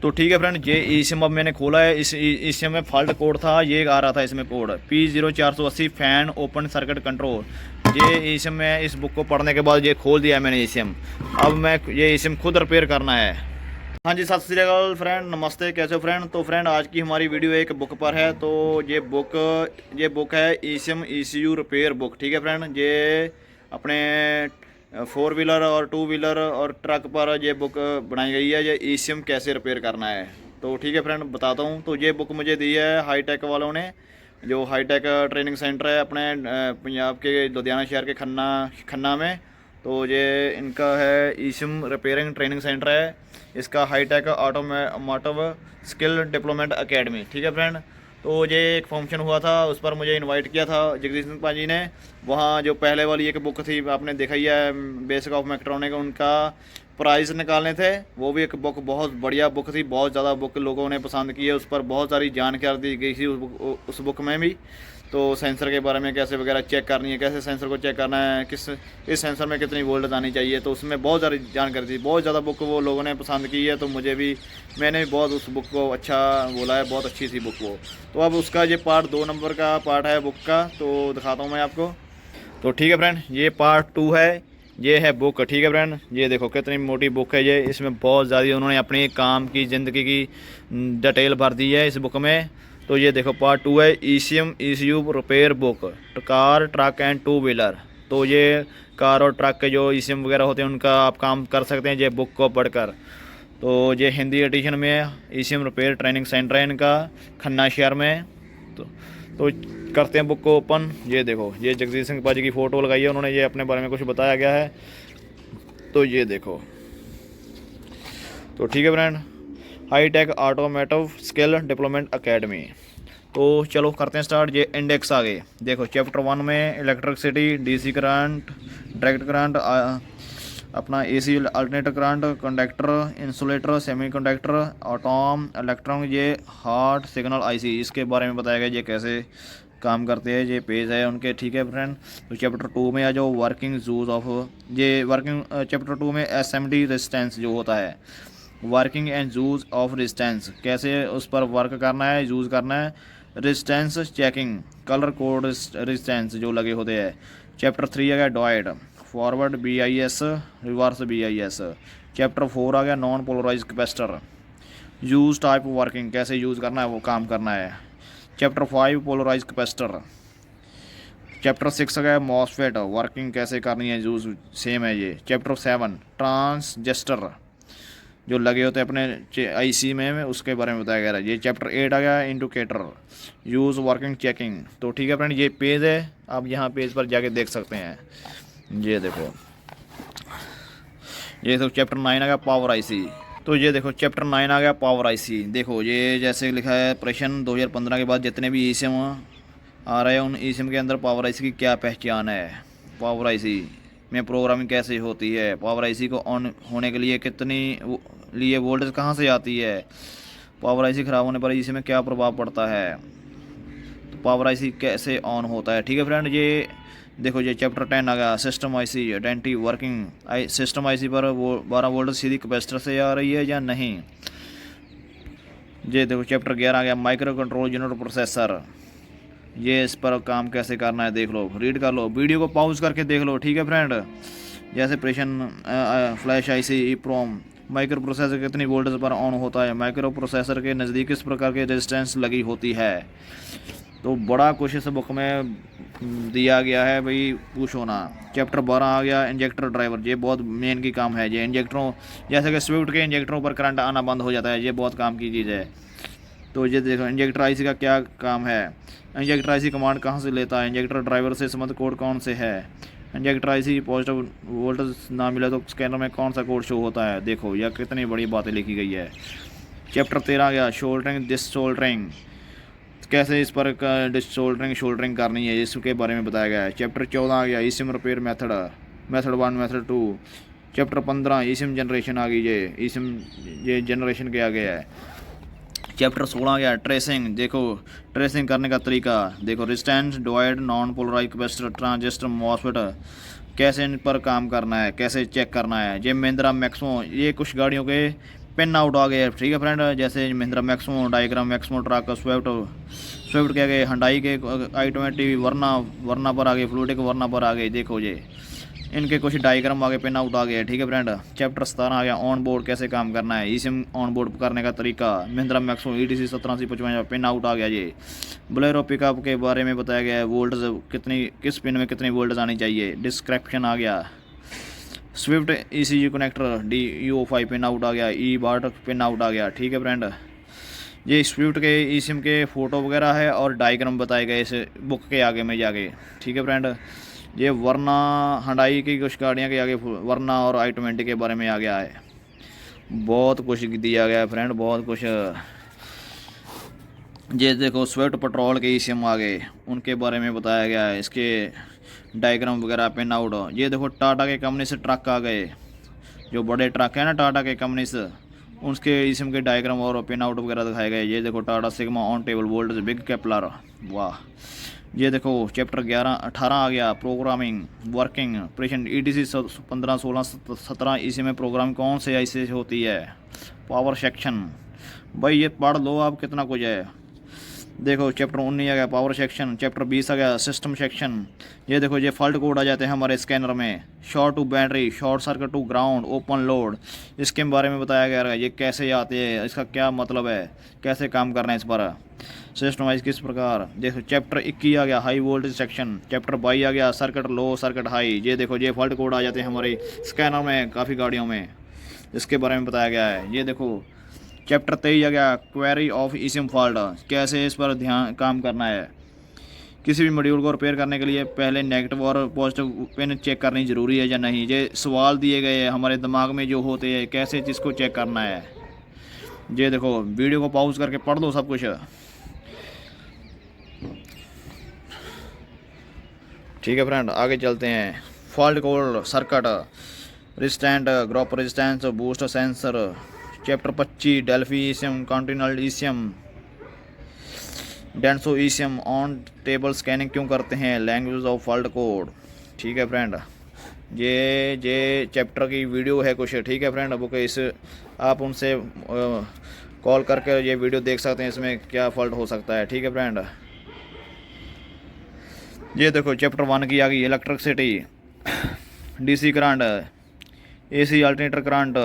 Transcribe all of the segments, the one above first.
तो ठीक है फ्रेंड, ये ई सिम अब मैंने खोला है। इस ई सिम में फॉल्ट कोड था, ये आ रहा था इसमें code P0480 fan open circuit control. ये ई सिम में इस बुक को पढ़ने के बाद ये खोल दिया मैंने ई सिम। अब मैं ये ई सिम खुद रिपेयर करना है। हाँ जी, सत श्री अकाल फ्रेंड, नमस्ते, कैसे हो फ्रेंड। तो फ्रेंड आज की हमारी वीडियो एक बुक पर है। तो ये बुक है ई सिम ECU रिपेयर बुक। ठीक है फ्रेंड, ये अपने 4 व्हीलर और 2 व्हीलर और ट्रक पर ये बुक बनाई गई है, ये ई सिम कैसे रिपेयर करना है। तो ठीक है फ्रेंड, बताता हूँ। तो ये बुक मुझे दी है हाईटेक वालों ने, जो हाईटेक ट्रेनिंग सेंटर है अपने पंजाब के लुधियाना शहर के खन्ना में। तो ये इनका है ई सिम रिपेयरिंग ट्रेनिंग सेंटर है, इसका hitech automotive skill development academy. ठीक है फ्रेंड, तो ये एक फंक्शन हुआ था, उस पर मुझे इनवाइट किया था जगदीश सिंह पाजी ने। वहाँ जो पहले वाली एक बुक थी आपने देखा ही है, बेसिक ऑफ मैकेट्रॉनिक, उनका प्राइस निकालने थे। वो भी एक बुक बहुत बढ़िया बुक थी, बहुत ज़्यादा बुक लोगों ने पसंद की है। उस पर बहुत सारी जानकारी दी गई थी उस बुक में भी। तो सेंसर के बारे में कैसे वगैरह चेक करनी है, कैसे सेंसर को चेक करना है, इस सेंसर में कितनी वोल्टेज आनी चाहिए। तो उसमें बहुत सारी जानकारी थी, बहुत ज़्यादा बुक वो लोगों ने पसंद की है। तो मैंने भी बहुत उस बुक को अच्छा बोला है, बहुत अच्छी थी बुक वो। तो अब उसका ये पार्ट 2 नंबर का पार्ट है बुक का, तो दिखाता हूँ मैं आपको। तो ठीक है फ्रेंड, ये पार्ट 2 है, ये है बुक। ठीक है फ्रेंड, ये देखो कितनी मोटी बुक है ये। इसमें बहुत ज़्यादा उन्होंने अपने काम की ज़िंदगी की डिटेल भर दी है इस बुक में। तो ये देखो पार्ट 2 है ई SIM ECU repair book, car, truck and 2 wheeler. तो ये कार और ट्रक के जो ई सिम वगैरह होते हैं उनका आप काम कर सकते हैं ये बुक को पढ़कर। तो ये हिंदी एडिशन में है, ई सिम रिपेयर ट्रेनिंग सेंटर है इनका खन्ना शहर में। तो करते हैं बुक को ओपन। ये देखो, ये जगदीश सिंह पाजी की फ़ोटो लगाई है उन्होंने, ये अपने बारे में कुछ बताया गया है। तो ये देखो, तो ठीक है friend, hitech automotive skill development academy. तो चलो करते हैं स्टार्ट। ये इंडेक्स आ गए, देखो चैप्टर 1 में electricity, DC current, direct current, अपना AC alternator current, conductor, insulator, semiconductor, atom, electron, ये हार्ट सिग्नल IC, इसके बारे में बताया गया ये कैसे काम करते हैं। ये पेज है उनके। ठीक है फ्रेंड, तो चैप्टर 2 में आ जाओ, वर्किंग यूज़ ऑफ, ये वर्किंग चैप्टर 2 में SMD रेजिस्टेंस जो होता है, working and use of resistance, कैसे उस पर वर्क करना है, यूज़ करना है। Resistance checking, colour code resistance जो लगे होते हैं। चैप्टर 3 आ गया diode, forward BIS, reverse BIS। Chapter 4 आ गया non polarise capacitor, use type working, कैसे यूज़ करना है वो काम करना है। Chapter 5 polarise capacitor. चैप्टर 6 आ गया मॉसफेट, वर्किंग कैसे करनी है, यूज़ सेम है ये। चैप्टर 7 ट्रांसजिस्टर जो लगे होते हैं अपने IC में उसके बारे में बताया गया है। ये चैप्टर 8 आ गया इंडिकेटर, यूज़ वर्किंग चेकिंग। तो ठीक है फ्रेंड, ये पेज है, आप यहाँ पेज पर जाके देख सकते हैं। ये देखो, ये तो चैप्टर 9 आ गया पावर IC। तो ये देखो चैप्टर 9 आ गया पावर IC। देखो ये जैसे लिखा है, ऑपरेशन 2015 के बाद जितने भी ई सिम आ रहे हैं उन ई सिम के अंदर पावर IC की क्या पहचान है, पावर IC में प्रोग्रामिंग कैसे होती है, पावर IC को ऑन होने के लिए कितनी लिए वोल्टेज कहाँ से आती है, पावर IC ख़राब होने पर इसी में क्या प्रभाव पड़ता है, तो पावर IC कैसे ऑन होता है। ठीक है फ्रेंड, ये देखो ये चैप्टर 10 आ गया system IC identity working. System IC पर वो 12 वोल्ट सीधी कैपेसिटर से आ रही है या नहीं। ये देखो चैप्टर 11 आ गया माइक्रो कंट्रोल यूनिट प्रोसेसर, ये इस पर काम कैसे करना है देख लो, रीड कर लो, वीडियो को पॉज करके देख लो। ठीक है फ्रेंड, जैसे operation flash IC EEPROM, micro processor कितनी वोल्टेज पर ऑन होता है, माइक्रो प्रोसेसर के नज़दीक किस प्रकार के रेजिस्टेंस लगी होती है। तो बड़ा कुछ इस बुक में दिया गया है भाई, पूछो ना। चैप्टर 12 आ गया इंजेक्टर ड्राइवर, ये बहुत मेन की काम है। ये इंजेक्टरों, जैसे कि स्विफ्ट के इंजेक्टरों पर करंट आना बंद हो जाता है, ये बहुत काम की चीज़ है। तो ये देखो इंजेक्टर IC का क्या काम है, इंजेक्टर IC कमांड कहाँ से लेता है, इंजेक्टर ड्राइवर से संबंधित कोड कौन से है, इंजेक्टर IC पॉजिटिव वोल्टेज ना मिले तो स्कैनर में कौन सा कोड शो होता है। देखो यह कितनी बड़ी बातें लिखी गई है। चैप्टर 13 आ गया सोल्डरिंग डिसोल्डरिंग, कैसे इस पर शोल्डरिंग करनी है, इसके बारे में बताया गया है। चैप्टर 14 आ गया E SIM repair method 1 method 2। Chapter 15 E SIM generation आ गई, ये ई सिम ये जनरेशन किया गया है। चैप्टर 16 आ गया ट्रेसिंग, देखो ट्रेसिंग करने का तरीका, देखो resistance divide non polarise capacitor transistor MOSFET, कैसे इन पर काम करना है, कैसे चेक करना है। ये महिंद्रा मैक्सो, ये कुछ गाड़ियों के पिन आउट आ गए, ठीक है फ्रेंड। जैसे Mahindra Maximo, diagram Maximo truck, Swift के आगे हंडाई के i20 वरना पर आ गए, फ्लूटिक वरना पर आ गए। देखो ये इनके कुछ डायग्राम आगे पिन आउट आ गया, ठीक है फ्रेंड। चैप्टर 17 आ गया, ऑन बोर्ड कैसे काम करना है, ई सिम ऑन बोर्ड करने का तरीका। Mahindra Maximo ETC 1755 pin out आ गया। ये बोलेरो पिकअप के बारे में बताया गया है, वोल्टेज कितनी, किस पिन में कितनी वोल्टेज आनी चाहिए, डिस्क्रिप्शन आ गया। Swift ECU connector DUO5 pin out आ गया, बाट पिन आउट आ गया, ठीक है फ्रेंड। ये स्विफ्ट के ई सिम के फ़ोटो वगैरह है और डायग्राम बताए गए इस बुक के आगे में जाके, ठीक है फ्रेंड। ये वरना हंडाई की कुछ गाड़ियाँ के आगे वरना और i20 के बारे में आ गया है। बहुत कुछ दिया गया है फ्रेंड, बहुत कुछ। ये देखो स्विफ्ट पेट्रोल के ई सिम आ गए, उनके बारे में बताया गया है, इसके डायग्राम वगैरह पिन आउट। ये देखो टाटा के कंपनी से ट्रक आ गए, जो बड़े ट्रक है ना टाटा के कंपनी से, उसके ई सिम के डायग्राम और पिन आउट वगैरह दिखाए गए। ये देखो Tata sigma on table voltage big Kepler, वाह। ये देखो चैप्टर 18 आ गया, प्रोग्रामिंग वर्किंग ऑपरेशन ETC 15 16 17 इसी में प्रोग्राम कौन से ऐसे होती है। पावर सेक्शन, भाई ये पढ़ लो आप, कितना कुछ है। देखो चैप्टर 19 आ गया, पावर सेक्शन। चैप्टर 20 आ गया, सिस्टम सेक्शन। ये देखो ये फॉल्ट कोड आ जाते हैं हमारे स्कैनर में, short to battery, short circuit to ground, open load, इसके बारे में बताया गया है। ये कैसे आते हैं, इसका क्या मतलब है, कैसे काम करना है इस पर, सिस्टम वाइज किस प्रकार। देखो चैप्टर 21 आ गया, हाई वोल्टेज सेक्शन। चैप्टर 22 आ गया, सर्किट लो सर्किट हाई। ये देखो ये फॉल्ट कोड आ जाते हैं हमारे स्कैनर में काफ़ी गाड़ियों में, इसके बारे में बताया गया है। ये देखो चैप्टर 23 आ गया, query of E SIM fault, कैसे इस पर ध्यान काम करना है। किसी भी मॉड्यूल को रिपेयर करने के लिए पहले नेगेटिव और पॉजिटिव पिन चेक करनी ज़रूरी है या नहीं। ये सवाल दिए गए हैं हमारे दिमाग में जो होते हैं, कैसे जिसको चेक करना है। ये देखो वीडियो को पॉज करके पढ़ लो सब कुछ, ठीक है फ्रेंड। आगे चलते हैं। Fault code, circuit, resistant, group resistance, boost sensor. Chapter 25 Delphi E SIM, continental E SIM, Denso E SIM, on table scanning क्यों करते हैं, लैंग्वेज ऑफ फॉल्ट कोड, ठीक है फ्रेंड। ये चैप्टर की वीडियो है कुछ, ठीक है फ्रेंड। बुक इस आप उनसे कॉल करके ये वीडियो देख सकते हैं, इसमें क्या फॉल्ट हो सकता है, ठीक है फ्रेंड। ये देखो चैप्टर 1 की आ गई, electricity, DC current, AC alternator current,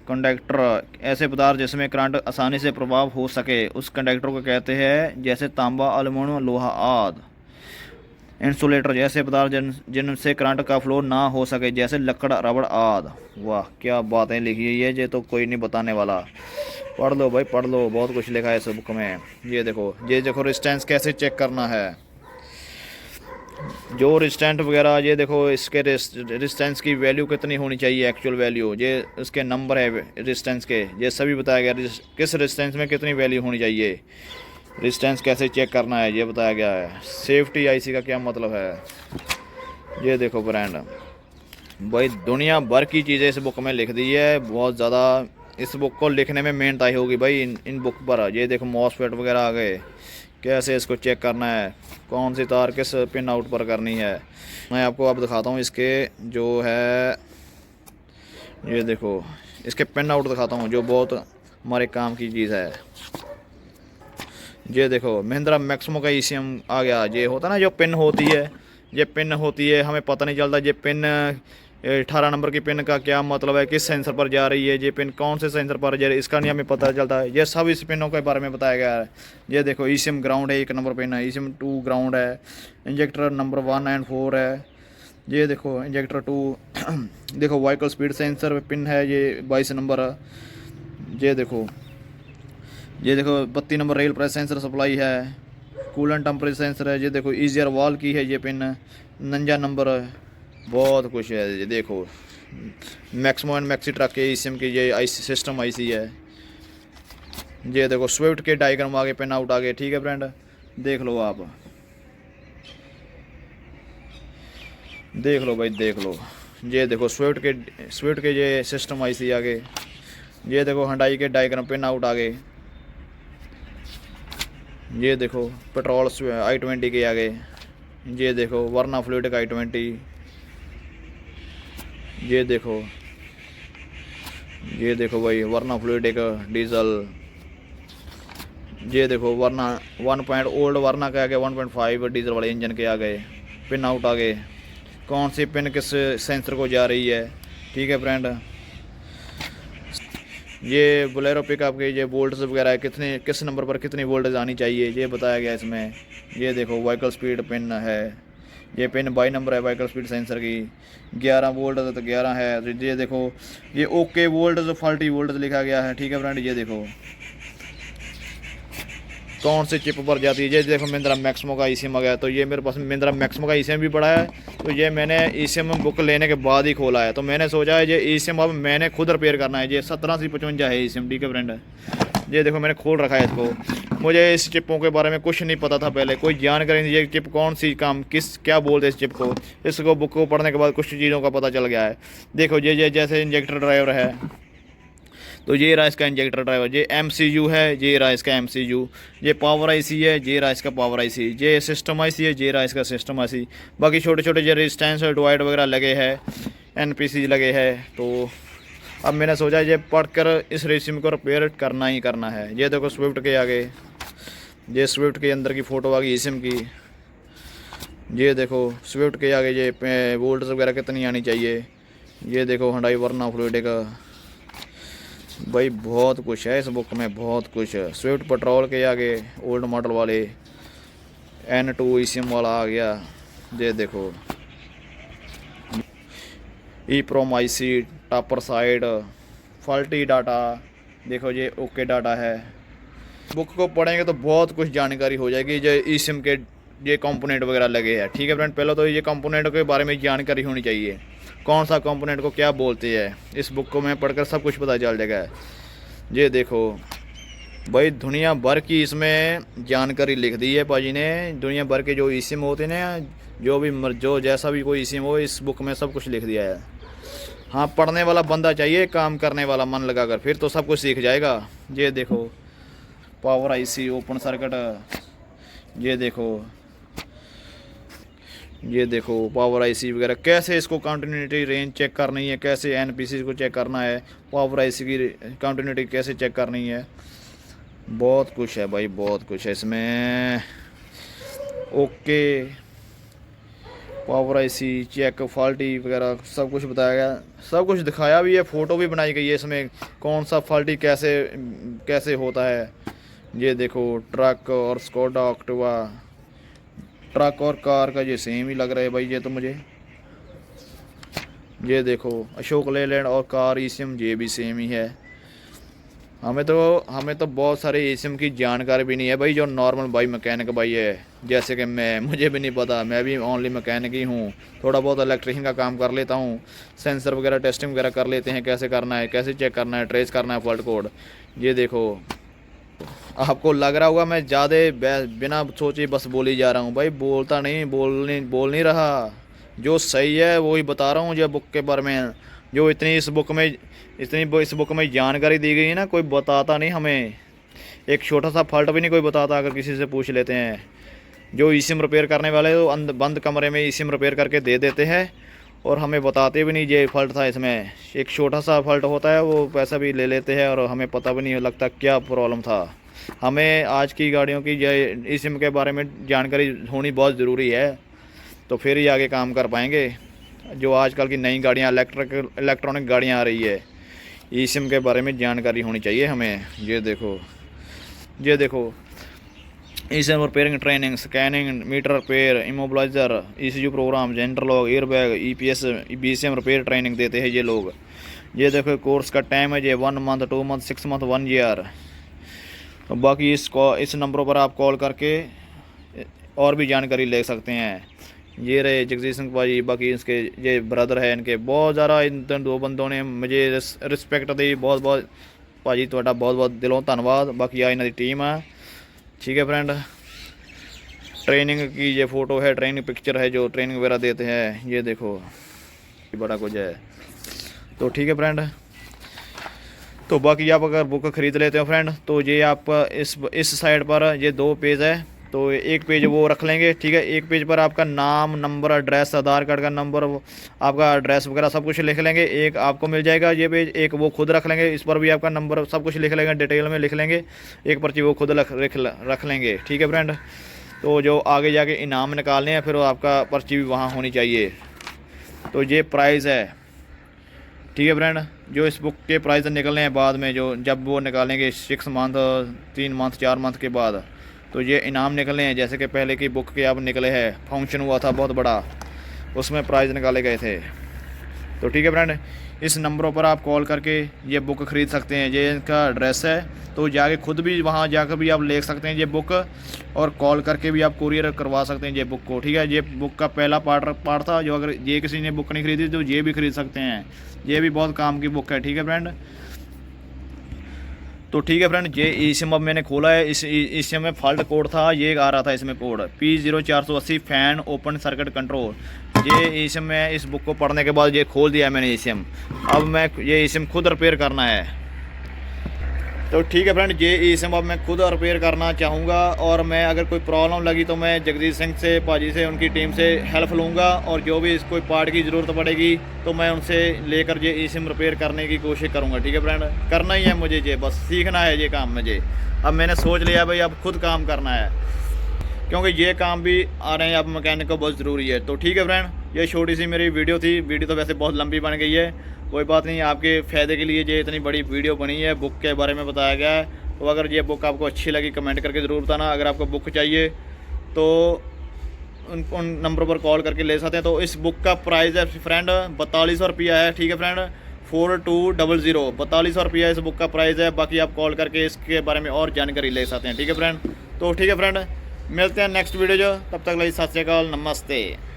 conductor, ऐसे पदार्थ जिसमें करंट आसानी से प्रभाव हो सके उस कंडक्टर को कहते हैं, जैसे तांबा, एल्युमिनियम, लोहा आदि। इंसुलेटर, जैसे पदार्थ जिनसे करंट का फ्लो ना हो सके, जैसे लकड़, रबड़ आदि। वाह क्या बातें लिखी है ये तो कोई नहीं बताने वाला। पढ़ लो भाई पढ़ लो, बहुत कुछ लिखा है इस बुक में। ये देखो रेजिस्टेंस कैसे चेक करना है, जो रेजिस्टेंट वगैरह, ये देखो इसके रेजिस्टेंस की वैल्यू कितनी होनी चाहिए, एक्चुअल वैल्यू, ये उसके नंबर है रेजिस्टेंस के, ये सभी बताया गया किस रेजिस्टेंस में कितनी वैल्यू होनी चाहिए। रेजिस्टेंस कैसे चेक करना है ये बताया गया है। सेफ्टी IC का क्या मतलब है, ये देखो फ्रेंड, भाई दुनिया भर की चीज़ें इस बुक में लिख दी है, बहुत ज़्यादा। इस बुक को लिखने में मेहनत आई होगी भाई इन बुक पर। ये देखो मॉसफेट वगैरह आ गए, कैसे इसको चेक करना है, कौन सी तार किस पिन आउट पर करनी है। मैं आपको अब दिखाता हूँ इसके जो है, ये देखो इसके पिन आउट दिखाता हूँ, जो बहुत हमारे काम की चीज़ है। ये देखो महिंद्रा मैक्सिमो का ECM आ गया। ये होता ना जो पिन होती है, ये पिन होती है, हमें पता नहीं चलता ये पिन 18 नंबर की पिन का क्या मतलब है, किस सेंसर पर जा रही है, ये पिन कौन से सेंसर पर जा रही है, इसका नहीं हमें पता चलता है। ये सब इस पिनों के बारे में बताया गया है। ये देखो ECM ग्राउंड है, 1 नंबर पिन है, ECM 2 ग्राउंड है, इंजेक्टर नंबर 1 एंड 4 है। ये देखो इंजेक्टर 2 देखो व्हीकल स्पीड सेंसर पिन है, ये 22 नंबर है। ये देखो 32 number rail press sensor supply है, कूलेंट टेम्परेचर सेंसर है। ये देखो ईजियर वॉल की है ये पिन, 49 नंबर है। बहुत कुछ है। ये देखो मैक्सिमो एंड मैक्सी ट्रक के ECM की ये IC सिस्टम IC है। ये देखो स्विफ्ट के डायग्राम आगे, पिन आउट आगे, ठीक है फ्रेंड, देख लो आप, देख लो भाई देख लो। ये देखो स्विफ्ट के ये सिस्टम IC आगे। ये देखो हंडाई के डायग्राम पिन आउट आगे। ये देखो पेट्रोल i20 के आगे। ये देखो वरना फ्लूइड का i20। ये देखो ये देखो भाई वरना फ्लूइड एक डीजल, ये देखो वरना 1 पॉइंट ओल्ड वरना के आ गए 1.5 डीजल वाले इंजन के आ गए। पिन आउट आ गए, कौन सी पिन किस सेंसर को जा रही है। ठीक है फ्रेंड, ये बोलेरो पिकअप के ये वोल्ट्स वगैरह कितने किस नंबर पर कितनी वोल्टेज आनी चाहिए ये बताया गया इसमें। ये देखो व्हीकल स्पीड पिन है, ये पिन 22 नंबर है व्हीकल स्पीड सेंसर की। 11 वोल्ट तो 11 है। तो ये देखो ये ओके वोल्ट फॉल्टी वोल्ट लिखा गया है। ठीक है फ्रेंड, ये देखो कौन से चिप पर जाती है। ये देखो महिंद्रा मैक्सिमो का ईसीएम आ गया, तो ये मेरे पास महिंद्रा मैक्सिमो का ईसीएम भी पड़ा है। तो ये मैंने ईसीएम बुक लेने के बाद ही खोला है, तो मैंने सोचा है ये ईसीएम अब मैंने खुद रिपेयर करना है। ये 1755 है ईसीएम। ठीक है फ्रेंड, ये देखो मैंने खोल रखा है इसको। मुझे इस चिपों के बारे में कुछ नहीं पता था पहले, कोई जानकारी नहीं। ये चिप कौन सी काम किस क्या बोलते हैं इस चिप को, इसको बुक को पढ़ने के बाद कुछ चीज़ों का पता चल गया है। देखो ये जैसे इंजेक्टर ड्राइवर है, तो ये रहा इसका इंजेक्टर ड्राइवर। ये MCU है, ये रहा इसका MCU। ये पावर IC है, ये रहा इसका पावर IC। ये सिस्टम IC है, ये रहा इसका सिस्टम IC। बाकी छोटे छोटे जो रेजिस्टेंस डिवाइड वगैरह लगे हैं, NPC लगे हैं। तो अब मैंने सोचा ये पढ़कर इस रेसिम को रिपेयर करना ही करना है। ये देखो स्विफ्ट के आगे, ये स्विफ्ट के अंदर की फ़ोटो आ गई ईसिम की। ये देखो स्विफ्ट के आगे ये वोल्ट्स वगैरह कितनी आनी चाहिए। ये देखो हुंडई वरना फ्लूइड का, भाई बहुत कुछ है इस बुक में, बहुत कुछ। स्विफ्ट पेट्रोल के आगे ओल्ड मॉडल वाले N2 ईसिम वाला आ गया। ये देखो EEPROM IC, topper side, faulty data. देखो ये ओके डाटा है। बुक को पढ़ेंगे तो बहुत कुछ जानकारी हो जाएगी। जो ईसिम के ये कंपोनेंट वगैरह लगे हैं। ठीक है फ्रेंड, पहले तो ये कंपोनेंट के बारे में जानकारी होनी चाहिए, कौन सा कंपोनेंट को क्या बोलते हैं। इस बुक को मैं पढ़कर सब कुछ पता चल जाएगा। ये देखो भाई दुनिया भर की इसमें जानकारी लिख दी है पाजी ने। दुनिया भर के जो ईसिम होते हैं ना, जो जैसा भी कोई ईसिम हो, इस बुक में सब कुछ लिख दिया है। हाँ, पढ़ने वाला बंदा चाहिए, काम करने वाला मन लगाकर, फिर तो सब कुछ सीख जाएगा। ये देखो पावर IC ओपन सर्किट, ये देखो पावर IC वगैरह, कैसे इसको कंटिन्यूटी रेंज चेक करनी है, कैसे NPC को चेक करना है, पावर IC की कंटिन्यूटी कैसे चेक करनी है। बहुत कुछ है भाई, बहुत कुछ है इसमें। Okay power IC check, faulty वगैरह सब कुछ बताया गया, सब कुछ दिखाया भी है, फ़ोटो भी बनाई गई है इसमें, कौन सा फॉल्टी कैसे होता है। ये देखो ट्रक और स्कोडा ऑक्टिवा, ट्रक और कार का ये सेम ही लग रहा है भाई ये तो मुझे। ये देखो अशोक लेलैंड और कार ईसिम ये भी सेम ही है। हमें तो बहुत सारे ईसिम की जानकारी भी नहीं है भाई। जो नॉर्मल भाई मैकेनिक भाई है, जैसे कि मुझे भी नहीं पता, मैं भी ओनली मैकेनिक ही हूँ। थोड़ा बहुत इलेक्ट्रिशियन का काम कर लेता हूँ, सेंसर वगैरह टेस्टिंग वगैरह कर लेते हैं, कैसे करना है, कैसे चेक करना है, ट्रेस करना है फॉल्ट कोड। ये देखो आपको लग रहा होगा मैं ज़्यादा बिना सोचे बस बोल ही जा रहा हूँ भाई, बोलता नहीं, बोल नहीं रहा। जो सही है वही बता रहा हूँ। जो बुक के बारे में जो इस बुक में जानकारी दी गई है ना, कोई बताता नहीं हमें। एक छोटा सा फॉल्ट भी नहीं कोई बताता, अगर किसी से पूछ लेते हैं। जो ईसिम रिपेयर करने वाले तो बंद कमरे में ईसिम रिपेयर करके दे देते हैं, और हमें बताते भी नहीं ये फॉल्ट था इसमें। एक छोटा सा फॉल्ट होता है, वो पैसा भी ले लेते हैं और हमें पता भी नहीं लगता क्या प्रॉब्लम था। हमें आज की गाड़ियों की ईसिम के बारे में जानकारी होनी बहुत ज़रूरी है, तो फिर ही आगे काम कर पाएंगे। जो आजकल की नई गाड़ियाँ इलेक्ट्रॉनिक गाड़ियाँ आ रही है, ईसिम के बारे में जानकारी होनी चाहिए हमें। ये देखो E SIM repairing training, scanning, meter repair, immobiliser, ECU program, gender log, airbag, EPS, BCM repair training देते हैं ये लोग। ये देखो कोर्स का टाइम है ये 1 मंथ, 2 मंथ, 6 मंथ, 1 ईयर। तो बाकी इस नंबरों पर आप कॉल करके और भी जानकारी ले सकते हैं। ये रहे जगजीत सिंह भाजी, बाकी इसके ये ब्रदर है इनके। बहुत ज़्यादा इन दो बंदों ने मुझे रिस्पेक्ट दी, बहुत बहुत भाजी ਤੁਹਾਡਾ बहुत बहुत दिलों धन्यवाद। बाकी आ इन्होंने टीम है। ठीक है फ्रेंड, ट्रेनिंग की ये फ़ोटो है, ट्रेनिंग पिक्चर है, जो ट्रेनिंग वगैरह देते हैं। ये देखो बड़ा कुछ है। तो ठीक है फ्रेंड, तो बाकी आप अगर बुक ख़रीद लेते हो फ्रेंड, तो ये आप इस साइड पर ये 2 पेज है। तो एक पेज वो रख लेंगे, ठीक है। एक पेज पर आपका नाम, नंबर, एड्रेस, आधार कार्ड का नंबर, आपका एड्रेस वगैरह सब कुछ लिख लेंगे। एक आपको मिल जाएगा ये पेज, एक वो खुद रख लेंगे, इस पर भी आपका नंबर सब कुछ लिख लेंगे, डिटेल में लिख लेंगे। एक पर्ची वो खुद रख लेंगे, ठीक है फ्रेंड। तो जो आगे जाके इनाम निकालने हैं फिर आपका पर्ची भी वहाँ होनी चाहिए। तो ये प्राइज़ है, ठीक है फ्रेंड। जो इस बुक के प्राइस निकलने हैं बाद में, जो जब वो निकालेंगे 6 मंथ, 3 मंथ, 4 मंथ के बाद, तो ये इनाम निकलने हैं। जैसे कि पहले की बुक के अब निकले हैं, फंक्शन हुआ था बहुत बड़ा, उसमें प्राइज़ निकाले गए थे। तो ठीक है फ्रेंड, इस नंबरों पर आप कॉल करके ये बुक ख़रीद सकते हैं। ये इनका एड्रेस है, तो जाके खुद भी वहाँ जाकर भी आप ले सकते हैं ये बुक, और कॉल करके भी आप कुरियर करवा सकते हैं ये बुक को, ठीक है। ये बुक का पहला पार्ट था, जो अगर ये किसी ने बुक नहीं खरीदी तो ये भी खरीद सकते हैं। ये भी बहुत काम की बुक है, ठीक है फ्रेंड। तो ठीक है फ्रेंड, ये eSIM अब मैंने खोला है। इस eSIM में फॉल्ट कोड था, ये आ रहा था इसमें code P0480 fan open circuit control. ये eSIM में इस बुक को पढ़ने के बाद ये खोल दिया मैंने eSIM। अब मैं ये eSIM खुद रिपेयर करना है। तो ठीक है फ्रेंड, ये eSIM अब मैं खुद रिपेयर करना चाहूँगा, और मैं अगर कोई प्रॉब्लम लगी तो मैं जगदीश सिंह से, पाजी से, उनकी टीम से हेल्प लूँगा, और जो भी कोई पार्ट की ज़रूरत पड़ेगी तो मैं उनसे लेकर ये eSIM रिपेयर करने की कोशिश करूँगा, ठीक है फ्रेंड। करना ही है मुझे, ये बस सीखना है ये काम मुझे। अब मैंने सोच लिया भाई अब खुद काम करना है, क्योंकि ये काम भी आ रहे हैं अब मैकेनिक को बहुत ज़रूरी है। तो ठीक है फ्रेंड, ये छोटी सी मेरी वीडियो थी। वीडियो तो वैसे बहुत लंबी बन गई है, कोई बात नहीं, आपके फ़ायदे के लिए ये इतनी बड़ी वीडियो बनी है, बुक के बारे में बताया गया है। तो अगर ये बुक आपको अच्छी लगी कमेंट करके ज़रूर बताना। अगर आपको बुक चाहिए तो उन नंबरों पर कॉल करके ले सकते हैं। तो इस बुक का प्राइस है फ्रेंड 4200 रुपया है, ठीक है फ्रेंड। 4200 4200 रुपया इस बुक का प्राइस है। बाकी आप कॉल करके इसके बारे में और जानकारी ले सकते हैं, ठीक है फ्रेंड। तो ठीक है फ्रेंड, मिलते हैं नेक्स्ट वीडियो, तब तक लिए सत श्री अकाल, नमस्ते।